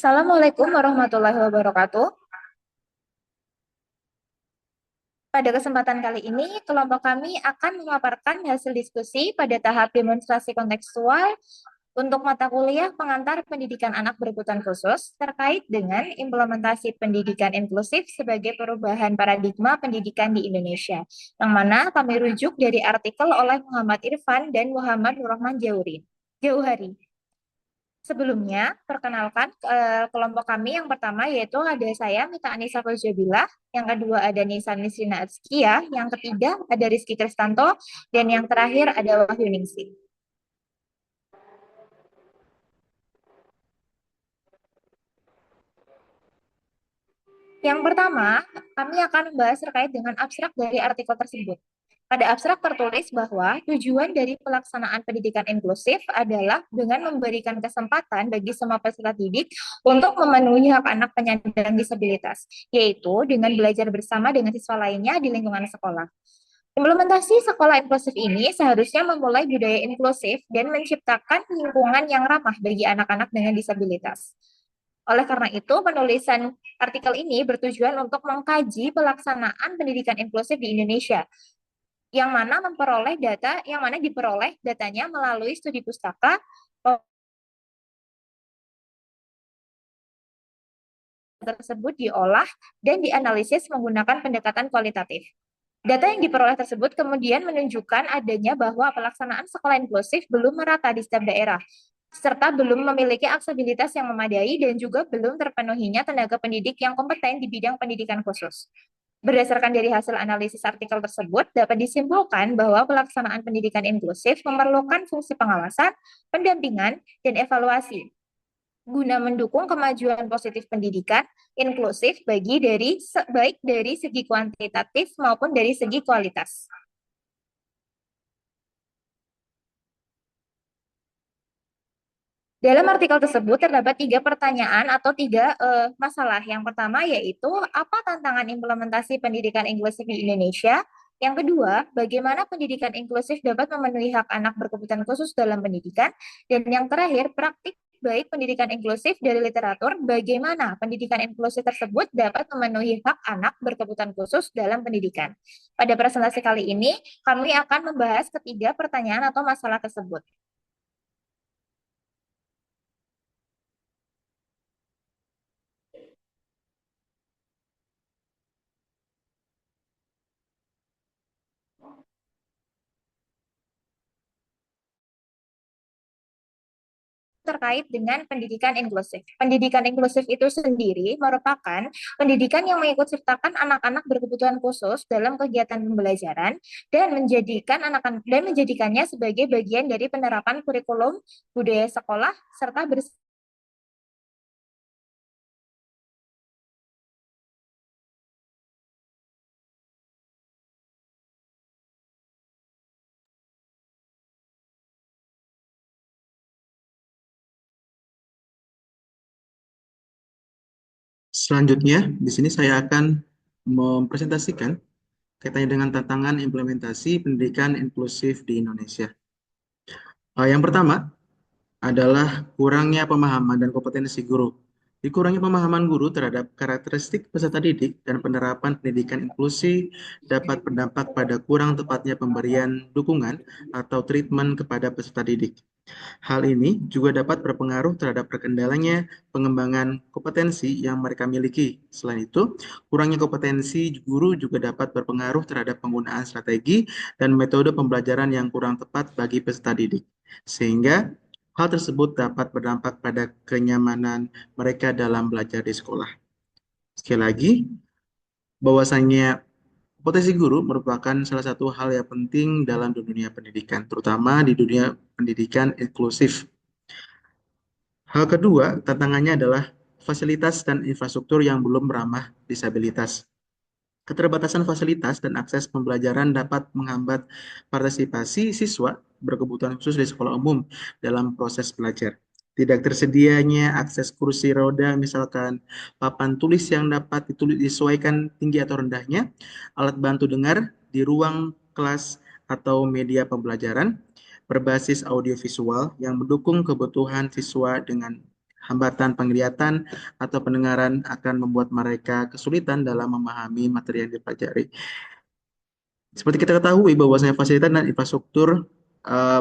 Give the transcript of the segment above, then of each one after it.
Assalamualaikum warahmatullahi wabarakatuh. Pada kesempatan kali ini, kelompok kami akan memaparkan hasil diskusi pada tahap demonstrasi kontekstual untuk mata kuliah pengantar pendidikan anak berkebutuhan khusus terkait dengan implementasi pendidikan inklusif sebagai perubahan paradigma pendidikan di Indonesia, yang mana kami rujuk dari artikel oleh Muhammad Irfan dan Muhammad Nurrahman Jauhari. Sebelumnya, perkenalkan kelompok kami yang pertama yaitu ada saya, Mita Anissa Fauziabillah, yang kedua ada Nisa Nisrina Atskia, yang ketiga ada Rizky Kristanto, dan yang terakhir ada Wahyu Ningsih. Yang pertama, kami akan membahas terkait dengan abstrak dari artikel tersebut. Pada abstrak tertulis bahwa tujuan dari pelaksanaan pendidikan inklusif adalah dengan memberikan kesempatan bagi semua peserta didik untuk memenuhi hak anak penyandang disabilitas, yaitu dengan belajar bersama dengan siswa lainnya di lingkungan sekolah. Implementasi sekolah inklusif ini seharusnya memulai budaya inklusif dan menciptakan lingkungan yang ramah bagi anak-anak dengan disabilitas. Oleh karena itu, penulisan artikel ini bertujuan untuk mengkaji pelaksanaan pendidikan inklusif di Indonesia, yang mana diperoleh datanya melalui studi pustaka tersebut diolah dan dianalisis menggunakan pendekatan kualitatif. Data yang diperoleh tersebut kemudian menunjukkan adanya bahwa pelaksanaan sekolah inklusif belum merata di setiap daerah, serta belum memiliki aksesibilitas yang memadai dan juga belum terpenuhinya tenaga pendidik yang kompeten di bidang pendidikan khusus. Berdasarkan dari hasil analisis artikel tersebut, dapat disimpulkan bahwa pelaksanaan pendidikan inklusif memerlukan fungsi pengawasan, pendampingan, dan evaluasi guna mendukung kemajuan positif pendidikan inklusif baik dari segi kuantitatif maupun dari segi kualitas. Dalam artikel tersebut terdapat tiga pertanyaan atau tiga masalah. Yang pertama yaitu apa tantangan implementasi pendidikan inklusif di Indonesia? Yang kedua, bagaimana pendidikan inklusif dapat memenuhi hak anak berkebutuhan khusus dalam pendidikan? Dan yang terakhir, praktik baik pendidikan inklusif dari literatur, bagaimana pendidikan inklusif tersebut dapat memenuhi hak anak berkebutuhan khusus dalam pendidikan. Pada presentasi kali ini, kami akan membahas ketiga pertanyaan atau masalah tersebut. Terkait dengan pendidikan inklusif. Pendidikan inklusif itu sendiri merupakan pendidikan yang mengikut sertakan anak-anak berkebutuhan khusus dalam kegiatan pembelajaran dan menjadikannya sebagai bagian dari penerapan kurikulum budaya sekolah serta Selanjutnya, di sini saya akan mempresentasikan kaitannya dengan tantangan implementasi pendidikan inklusif di Indonesia. Yang pertama adalah kurangnya pemahaman dan kompetensi guru. Dikurangnya pemahaman guru terhadap karakteristik peserta didik dan penerapan pendidikan inklusi dapat berdampak pada kurang tepatnya pemberian dukungan atau treatment kepada peserta didik. Hal ini juga dapat berpengaruh terhadap terkendalanya pengembangan kompetensi yang mereka miliki. Selain itu, kurangnya kompetensi guru juga dapat berpengaruh terhadap penggunaan strategi dan metode pembelajaran yang kurang tepat bagi peserta didik. Sehingga hal tersebut dapat berdampak pada kenyamanan mereka dalam belajar di sekolah. Sekali lagi, bahwasannya potensi guru merupakan salah satu hal yang penting dalam dunia pendidikan, terutama di dunia pendidikan inklusif. Hal kedua, tantangannya adalah fasilitas dan infrastruktur yang belum ramah disabilitas. Keterbatasan fasilitas dan akses pembelajaran dapat menghambat partisipasi siswa berkebutuhan khusus di sekolah umum dalam proses belajar. Tidak tersedianya akses kursi roda, misalkan papan tulis yang dapat disesuaikan tinggi atau rendahnya, alat bantu dengar di ruang kelas atau media pembelajaran berbasis audiovisual yang mendukung kebutuhan siswa dengan hambatan penglihatan atau pendengaran akan membuat mereka kesulitan dalam memahami materi yang dipelajari. Seperti kita ketahui bahwasanya fasilitas dan infrastruktur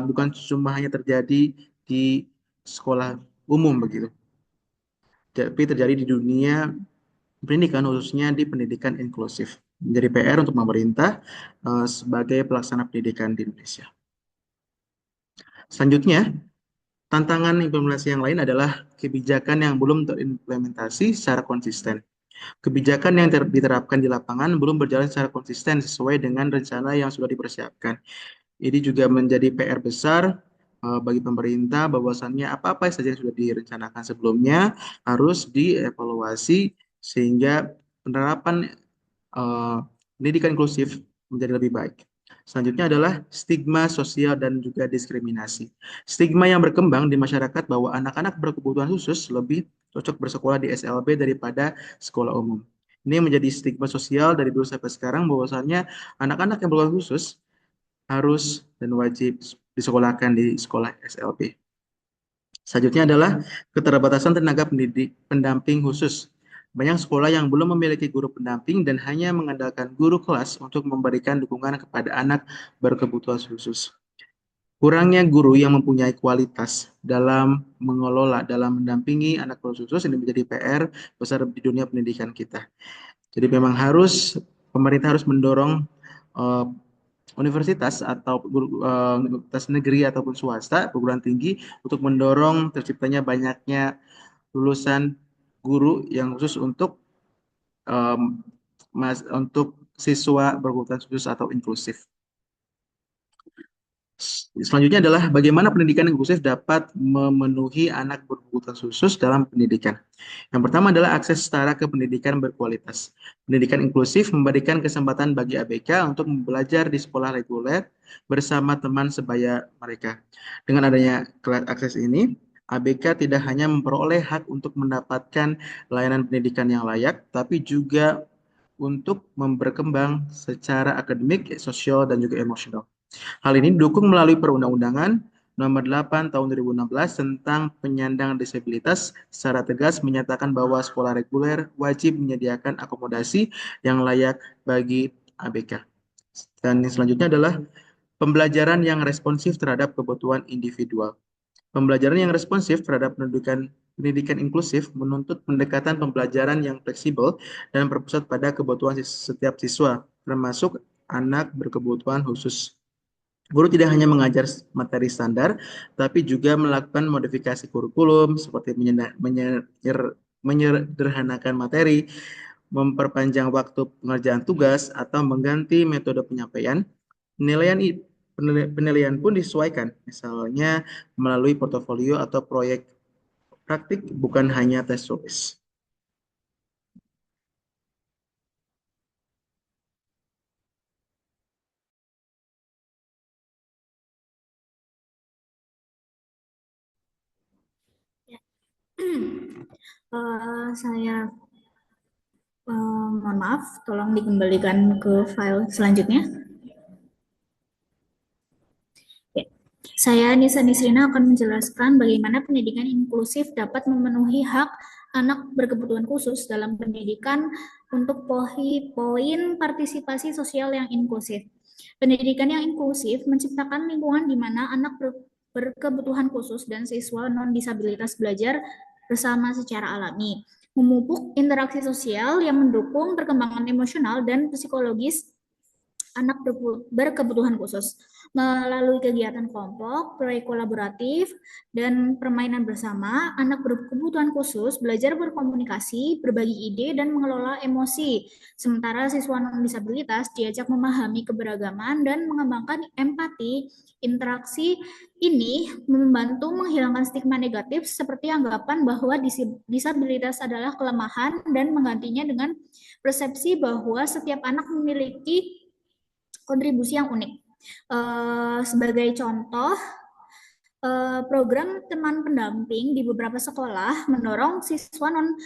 bukan cuma hanya terjadi di sekolah umum begitu, tapi terjadi di dunia pendidikan khususnya di pendidikan inklusif. Menjadi PR untuk pemerintah sebagai pelaksana pendidikan di Indonesia. Selanjutnya, tantangan implementasi yang lain adalah kebijakan yang belum terimplementasi secara konsisten. Kebijakan yang diterapkan di lapangan belum berjalan secara konsisten sesuai dengan rencana yang sudah dipersiapkan. Ini juga menjadi PR besar bagi pemerintah bahwasannya apa-apa saja yang sudah direncanakan sebelumnya harus dievaluasi sehingga penerapan eh, pendidikan inklusif menjadi lebih baik. Selanjutnya adalah stigma sosial dan juga diskriminasi. Stigma yang berkembang di masyarakat bahwa anak-anak berkebutuhan khusus lebih cocok bersekolah di SLB daripada sekolah umum. Ini menjadi stigma sosial dari dulu sampai sekarang bahwasannya anak-anak yang berkebutuhan khusus harus dan wajib disekolahkan di sekolah SLB. Selanjutnya adalah keterbatasan tenaga pendamping khusus. Banyak sekolah yang belum memiliki guru pendamping dan hanya mengandalkan guru kelas untuk memberikan dukungan kepada anak berkebutuhan khusus. Kurangnya guru yang mempunyai kualitas dalam mengelola, dalam mendampingi anak berkebutuhan khusus ini menjadi PR besar di dunia pendidikan kita. Jadi memang pemerintah harus mendorong eh, universitas atau universitas negeri ataupun swasta perguruan tinggi untuk mendorong terciptanya banyaknya lulusan guru yang khusus em, untuk siswa berkebutuhan khusus atau inklusif. Selanjutnya adalah bagaimana pendidikan inklusif dapat memenuhi anak berkebutuhan khusus dalam pendidikan. Yang pertama adalah akses setara ke pendidikan berkualitas. Pendidikan inklusif memberikan kesempatan bagi ABK untuk belajar di sekolah reguler bersama teman sebaya mereka. Dengan adanya akses ini, ABK tidak hanya memperoleh hak untuk mendapatkan layanan pendidikan yang layak, tapi juga untuk berkembang secara akademik, sosial, dan juga emosional. Hal ini didukung melalui Perundang-Undangan Nomor 8 Tahun 2016 tentang penyandang disabilitas secara tegas menyatakan bahwa sekolah reguler wajib menyediakan akomodasi yang layak bagi ABK. Dan yang selanjutnya adalah pembelajaran yang responsif terhadap kebutuhan individual. Pembelajaran yang responsif terhadap pendidikan inklusif menuntut pendekatan pembelajaran yang fleksibel dan berpusat pada kebutuhan setiap siswa, termasuk anak berkebutuhan khusus. Guru tidak hanya mengajar materi standar, tapi juga melakukan modifikasi kurikulum seperti menyederhanakan materi, memperpanjang waktu pengerjaan tugas, atau mengganti metode penyampaian. Penilaian penilaian pun disesuaikan, misalnya melalui portofolio atau proyek praktik, bukan hanya tes tulis. Saya mohon maaf, tolong dikembalikan ke file selanjutnya. Ya. Saya Nisa Nisrina akan menjelaskan bagaimana pendidikan inklusif dapat memenuhi hak anak berkebutuhan khusus dalam pendidikan untuk poin partisipasi sosial yang inklusif. Pendidikan yang inklusif menciptakan lingkungan di mana anak berkebutuhan khusus dan siswa non-disabilitas belajar bersama secara alami, memupuk interaksi sosial yang mendukung perkembangan emosional dan psikologis anak berkebutuhan khusus melalui kegiatan kelompok, proyek kolaboratif, dan permainan bersama. Anak berkebutuhan khusus belajar berkomunikasi, berbagi ide, dan mengelola emosi. Sementara siswa non-disabilitas diajak memahami keberagaman dan mengembangkan empati. Interaksi ini membantu menghilangkan stigma negatif seperti anggapan bahwa disabilitas adalah kelemahan dan menggantinya dengan persepsi bahwa setiap anak memiliki kontribusi yang unik. Sebagai contoh, program teman pendamping di beberapa sekolah mendorong siswa non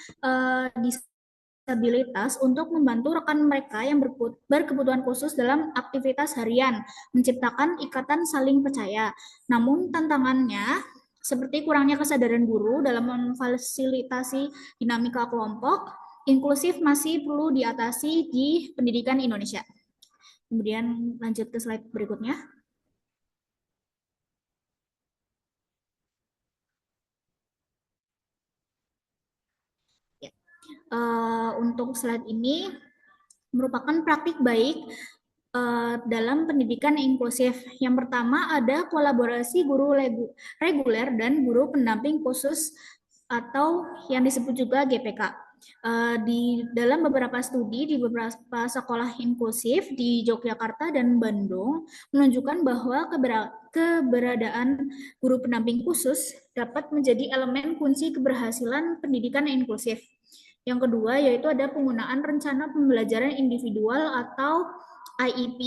disabilitas untuk membantu rekan mereka yang berkebutuhan khusus dalam aktivitas harian, menciptakan ikatan saling percaya. Namun tantangannya seperti kurangnya kesadaran guru dalam memfasilitasi dinamika kelompok, inklusif masih perlu diatasi di pendidikan Indonesia. Kemudian lanjut ke slide berikutnya. Untuk slide ini merupakan praktik baik dalam pendidikan inklusif. Yang pertama ada kolaborasi guru reguler dan guru pendamping khusus atau yang disebut juga GPK. Di dalam beberapa studi di beberapa sekolah inklusif di Yogyakarta dan Bandung menunjukkan bahwa keberadaan guru pendamping khusus dapat menjadi elemen kunci keberhasilan pendidikan inklusif. Yang kedua yaitu ada penggunaan rencana pembelajaran individual atau IEP.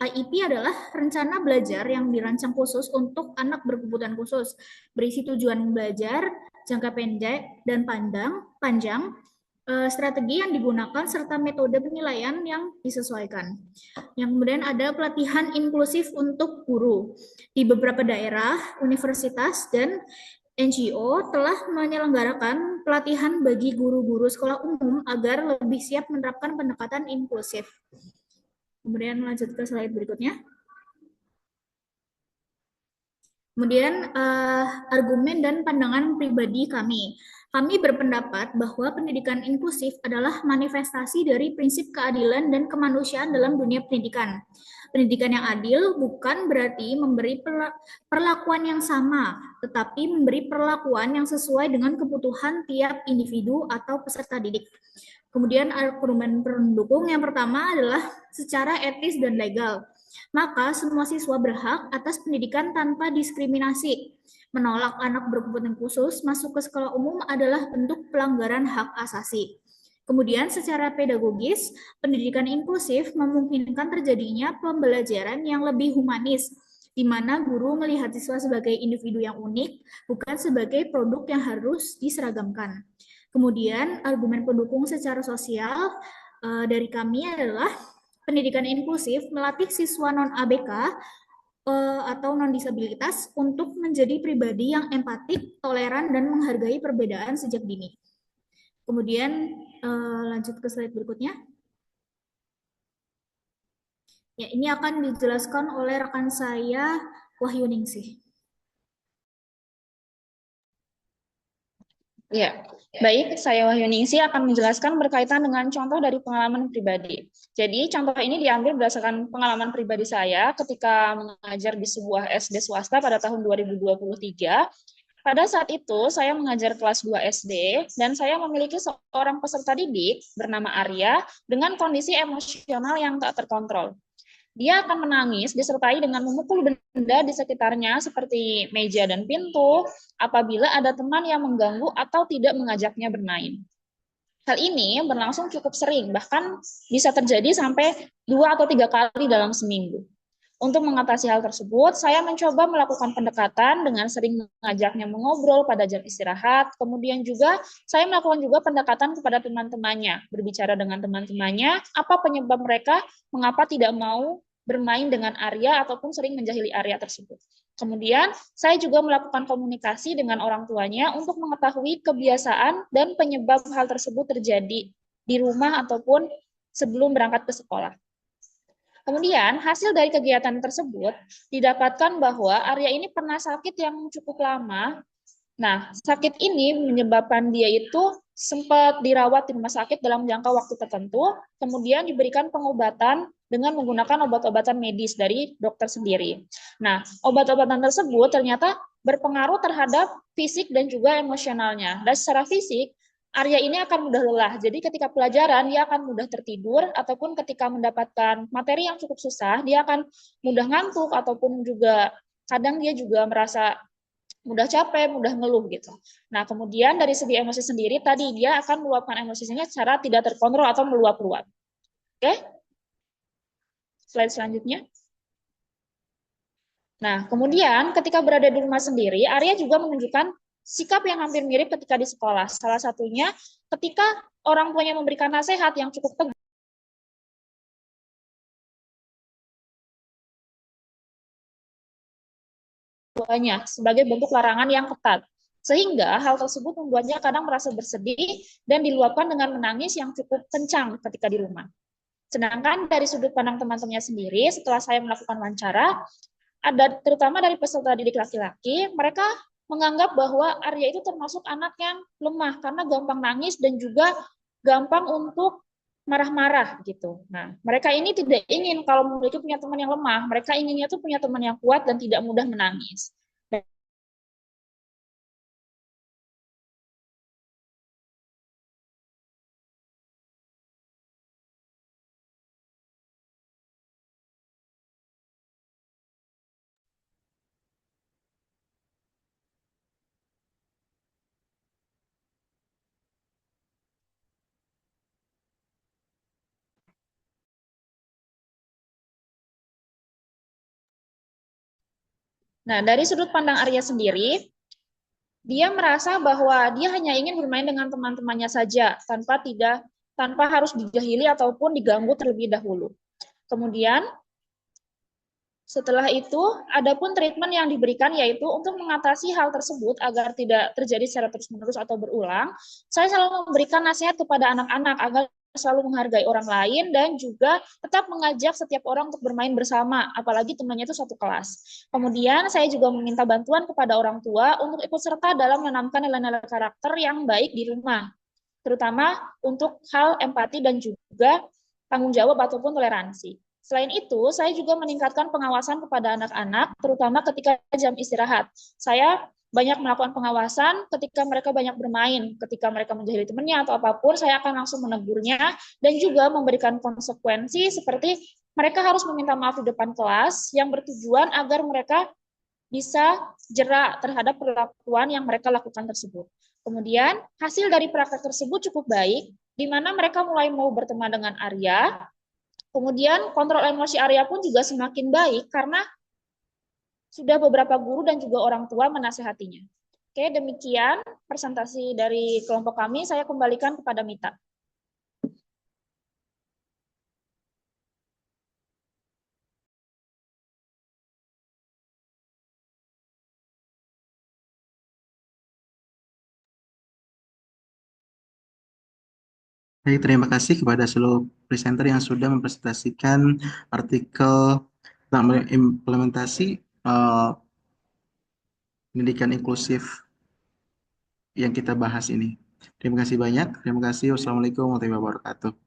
IEP adalah rencana belajar yang dirancang khusus untuk anak berkebutuhan khusus, berisi tujuan belajar, jangka pendek dan panjang, strategi yang digunakan serta metode penilaian yang disesuaikan. Yang kemudian ada pelatihan inklusif untuk guru. Di beberapa daerah, universitas dan NGO telah menyelenggarakan pelatihan bagi guru-guru sekolah umum agar lebih siap menerapkan pendekatan inklusif. Kemudian lanjut ke slide berikutnya. Kemudian argumen dan pandangan pribadi kami. Kami berpendapat bahwa pendidikan inklusif adalah manifestasi dari prinsip keadilan dan kemanusiaan dalam dunia pendidikan. Pendidikan yang adil bukan berarti memberi perlakuan yang sama, tetapi memberi perlakuan yang sesuai dengan kebutuhan tiap individu atau peserta didik. Kemudian argumen pendukung yang pertama adalah secara etis dan legal. Maka semua siswa berhak atas pendidikan tanpa diskriminasi. Menolak anak berkebutuhan khusus masuk ke sekolah umum adalah bentuk pelanggaran hak asasi. Kemudian secara pedagogis, pendidikan inklusif memungkinkan terjadinya pembelajaran yang lebih humanis, di mana guru melihat siswa sebagai individu yang unik, bukan sebagai produk yang harus diseragamkan. Kemudian argumen pendukung secara sosial dari kami adalah pendidikan inklusif melatih siswa non-ABK atau non-disabilitas untuk menjadi pribadi yang empatik, toleran, dan menghargai perbedaan sejak dini. Kemudian lanjut ke slide berikutnya. Ya, ini akan dijelaskan oleh rekan saya, Wahyu Ningsih. Ya, baik, saya Wahyu Ningsih akan menjelaskan berkaitan dengan contoh dari pengalaman pribadi. Jadi, contoh ini diambil berdasarkan pengalaman pribadi saya ketika mengajar di sebuah SD swasta pada tahun 2023. Pada saat itu, saya mengajar kelas 2 SD, dan saya memiliki seorang peserta didik bernama Arya dengan kondisi emosional yang tak terkontrol. Dia akan menangis disertai dengan memukul benda di sekitarnya seperti meja dan pintu apabila ada teman yang mengganggu atau tidak mengajaknya bermain. Hal ini berlangsung cukup sering, bahkan bisa terjadi sampai 2 atau 3 kali dalam seminggu. Untuk mengatasi hal tersebut, saya mencoba melakukan pendekatan dengan sering mengajaknya mengobrol pada jam istirahat, kemudian juga saya melakukan juga pendekatan kepada teman-temannya, berbicara dengan teman-temannya, apa penyebab mereka mengapa tidak mau bermain dengan Arya ataupun sering menjahili Arya tersebut. Kemudian, saya juga melakukan komunikasi dengan orang tuanya untuk mengetahui kebiasaan dan penyebab hal tersebut terjadi di rumah ataupun sebelum berangkat ke sekolah. Kemudian, hasil dari kegiatan tersebut didapatkan bahwa Arya ini pernah sakit yang cukup lama. Nah, sakit ini menyebabkan dia itu sempat dirawat di rumah sakit dalam jangka waktu tertentu, kemudian diberikan pengobatan dengan menggunakan obat-obatan medis dari dokter sendiri. Nah, obat-obatan tersebut ternyata berpengaruh terhadap fisik dan juga emosionalnya. Dan secara fisik, Arya ini akan mudah lelah. Jadi ketika pelajaran, dia akan mudah tertidur, ataupun ketika mendapatkan materi yang cukup susah, dia akan mudah ngantuk, ataupun juga kadang dia juga merasa mudah capek, mudah ngeluh gitu. Nah, kemudian dari segi emosi sendiri, tadi dia akan meluapkan emosinya secara tidak terkontrol atau meluap-luap. Oke? Slide selanjutnya. Nah, kemudian ketika berada di rumah sendiri, Arya juga menunjukkan sikap yang hampir mirip ketika di sekolah. Salah satunya ketika orang tuanya memberikan nasihat yang cukup tegas, tuanya sebagai bentuk larangan yang ketat. Sehingga hal tersebut membuatnya kadang merasa bersedih dan diluapkan dengan menangis yang cukup kencang ketika di rumah. Sedangkan dari sudut pandang teman-temannya sendiri, setelah saya melakukan wawancara, ada terutama dari peserta didik laki-laki, mereka menganggap bahwa Arya itu termasuk anak yang lemah karena gampang nangis dan juga gampang untuk marah-marah gitu. Nah, mereka ini tidak ingin kalau memiliki punya teman yang lemah, mereka inginnya tuh punya teman yang kuat dan tidak mudah menangis. Nah, dari sudut pandang Arya sendiri, dia merasa bahwa dia hanya ingin bermain dengan teman-temannya saja tanpa harus dijahili ataupun diganggu terlebih dahulu. Kemudian setelah itu, adapun treatment yang diberikan yaitu untuk mengatasi hal tersebut agar tidak terjadi secara terus-menerus atau berulang, saya selalu memberikan nasihat kepada anak-anak agar selalu menghargai orang lain dan juga tetap mengajak setiap orang untuk bermain bersama, apalagi temannya itu satu kelas. Kemudian saya juga meminta bantuan kepada orang tua untuk ikut serta dalam menanamkan nilai-nilai karakter yang baik di rumah, terutama untuk hal empati dan juga tanggung jawab ataupun toleransi. Selain itu, saya juga meningkatkan pengawasan kepada anak-anak, terutama ketika jam istirahat. Saya banyak melakukan pengawasan ketika mereka banyak bermain, ketika mereka menjahili temannya atau apapun, saya akan langsung menegurnya dan juga memberikan konsekuensi seperti mereka harus meminta maaf di depan kelas yang bertujuan agar mereka bisa jerak terhadap perlakuan yang mereka lakukan tersebut. Kemudian, hasil dari praktek tersebut cukup baik, di mana mereka mulai mau berteman dengan Arya. Kemudian kontrol emosi Arya pun juga semakin baik karena sudah beberapa guru dan juga orang tua menasehatinya. Oke, demikian presentasi dari kelompok kami. Saya kembalikan kepada Mita. Baik, terima kasih kepada seluruh presenter yang sudah mempresentasikan artikel tentang implementasi pendidikan inklusif yang kita bahas ini. Terima kasih banyak. Terima kasih. Wassalamualaikum warahmatullahi wabarakatuh.